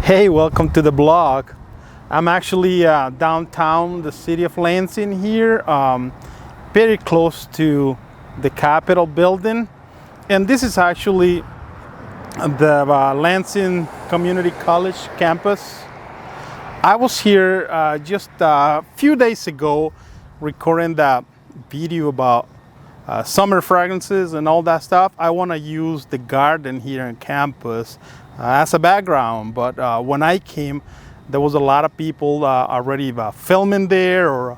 Hey, welcome to the blog. I'm actually downtown the city of Lansing here, very close to the Capitol building. And this is actually the Lansing Community College campus. I was here just a few days ago recording that video about summer fragrances and all that stuff. I want to use the garden here on campus as a background, but when I came, there was a lot of people already filming there or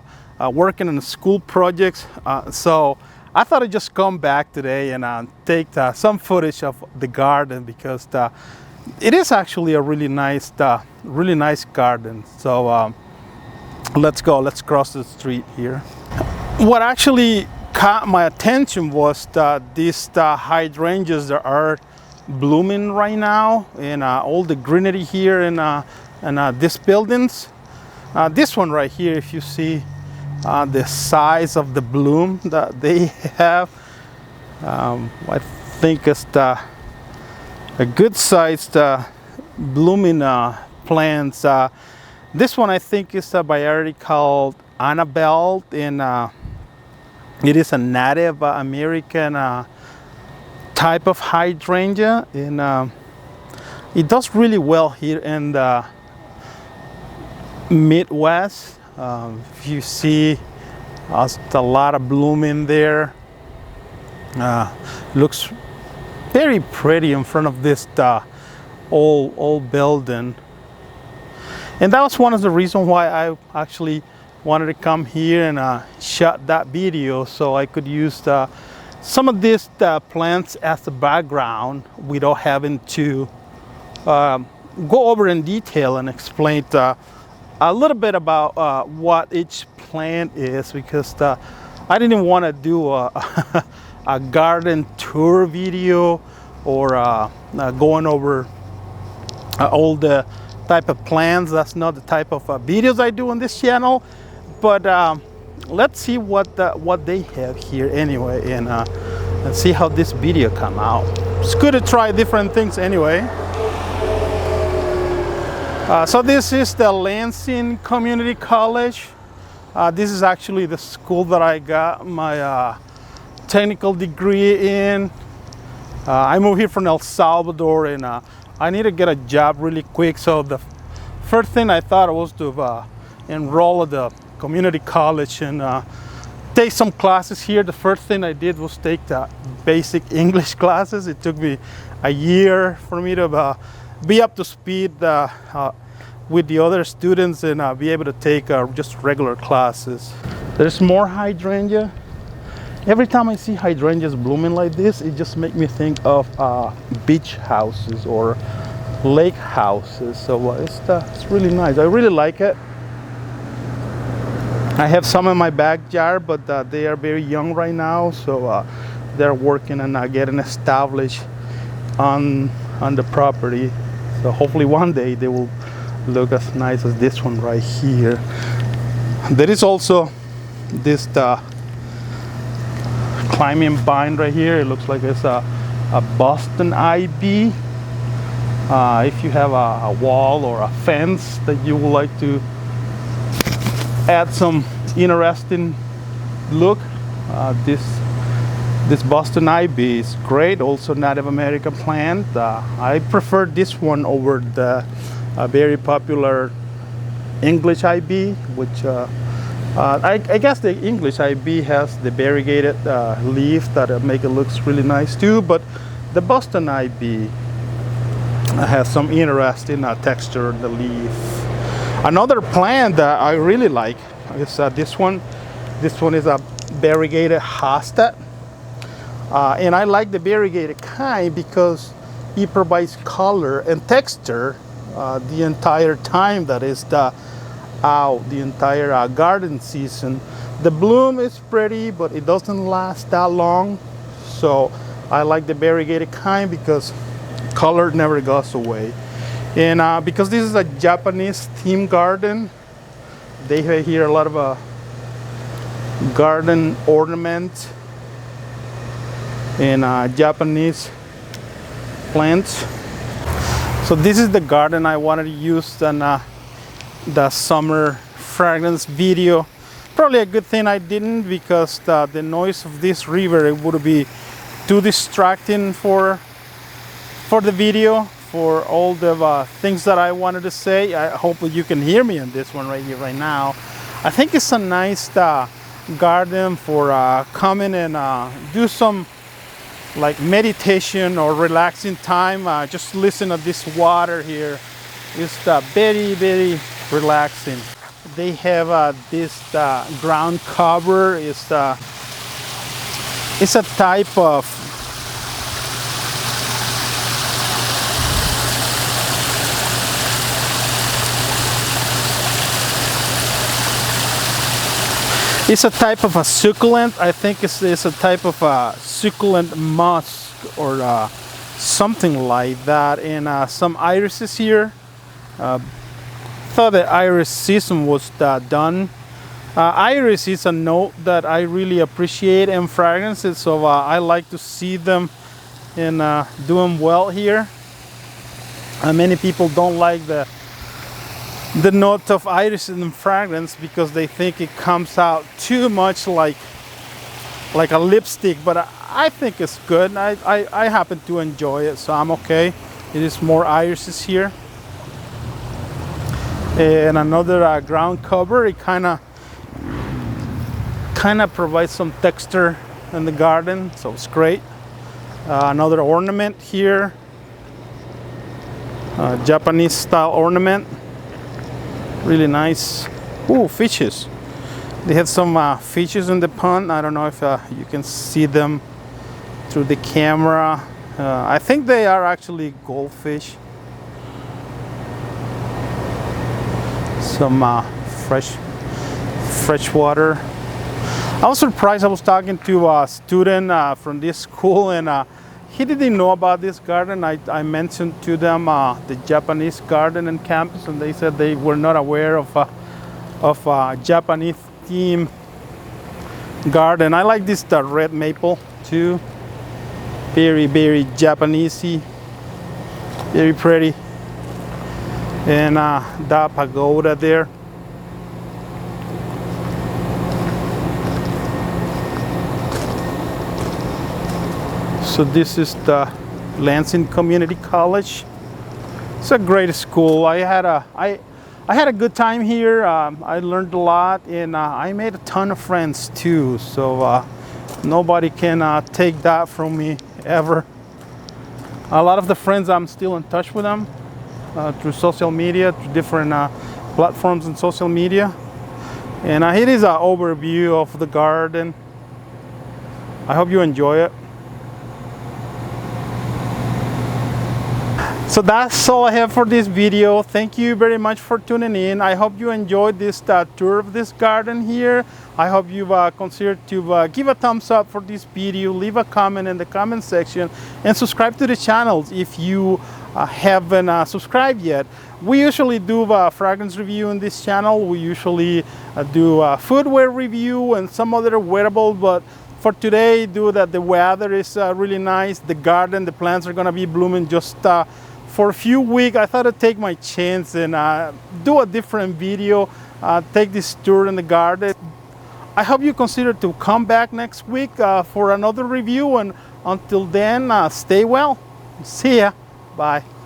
working on school projects. So I thought I'd just come back today and take some footage of the garden because it is actually a really nice garden. So let's go. Let's cross the street here. What actually caught my attention was these hydrangeas that are blooming right now, and all the greenery here in these buildings. This one right here, if you see the size of the bloom that they have, I think it's a good sized blooming plants. This one I think is a variety called Annabelle, and it is a Native American type of hydrangea, and it does really well here in the Midwest. If you see a lot of bloom in there, looks very pretty in front of this old building. And that was one of the reasons why I actually wanted to come here and shot that video, so I could use some of these plants as a background without having to go over in detail and explain a little bit about what each plant is, because I didn't want to do a garden tour video or going over all the type of plants. That's not the type of videos I do on this channel, but let's see what they have here anyway, and see how this video come out. It's good to try different things anyway. So this is the Lansing Community College. This is actually the school that I got my technical degree in. I moved here from El Salvador, and I need to get a job really quick. So the first thing I thought was to enroll at the community college and take some classes here. The first thing I did was take the basic English classes. It took me a year for me to be up to speed with the other students and be able to take just regular classes. There's more hydrangea. Every time I see hydrangeas blooming like this, it just makes me think of beach houses or lake houses. So it's really nice. I really like it. I have some in my backyard, but they are very young right now, so they're working and getting established on the property. So hopefully one day they will look as nice as this one right here. There is also this climbing vine right here. It looks like it's a Boston ivy. If you have a wall or a fence that you would like to add some interesting look, this Boston ivy is great. Also Native American plant. I prefer this one over the very popular English ivy, which I guess the English ivy has the variegated leaves that make it looks really nice too, but the Boston ivy has some interesting texture in the leaf. Another plant that I really like is this one. This one is a variegated hosta, and I like the variegated kind because it provides color and texture the entire time that is the entire garden season. The bloom is pretty, but it doesn't last that long. So I like the variegated kind because color never goes away. And because this is a Japanese theme garden, they have here a lot of garden ornaments and Japanese plants. So this is the garden I wanted to use in the summer fragrance video. Probably a good thing I didn't, because the noise of this river, it would be too distracting for the video, for all the things that I wanted to say. I hope you can hear me on this one right here, right now. I think it's a nice garden for coming and do some like meditation or relaxing time. Just listen to this water here. It's very, very relaxing. They have this ground cover. It's a type of a succulent. I think it's a type of a succulent musk or something like that. And some irises here. Thought the iris season was done. Iris is a note that I really appreciate in fragrances, so I like to see them and doing well here. Many people don't like the note of iris in fragrance because they think it comes out too much like a lipstick, but I think it's good. I happen to enjoy it, so I'm okay. It is more irises here. And another ground cover. It kind of provides some texture in the garden, so it's great. Another ornament here, Japanese style ornament, really nice. Ooh, fishes. They have some fishes in the pond. I don't know if you can see them through the camera. I think they are actually goldfish. Some fresh water. I was surprised. I was talking to a student from this school, and he didn't know about this garden. I mentioned to them the Japanese garden in campus, and they said they were not aware of a Japanese theme garden. I like this red maple too. Very, very Japanesey, very pretty. And that pagoda there. So this is the Lansing Community College. It's a great school. I had a good time here. I learned a lot, and I made a ton of friends too. So nobody can take that from me ever. A lot of the friends, I'm still in touch with them through social media, through different platforms in social media. And here is an overview of the garden. I hope you enjoy it. So that's all I have for this video. Thank you very much for tuning in. I hope you enjoyed this tour of this garden here. I hope you've considered to give a thumbs up for this video, leave a comment in the comment section, and subscribe to the channel if you haven't subscribed yet. We usually do a fragrance review on this channel. We usually do a footwear review and some other wearable, but for today, due that the weather is really nice, the garden, the plants are gonna be blooming just for a few weeks, I thought I'd take my chance and do a different video, take this tour in the garden. I hope you consider to come back next week for another review, and until then, stay well. See ya. Bye.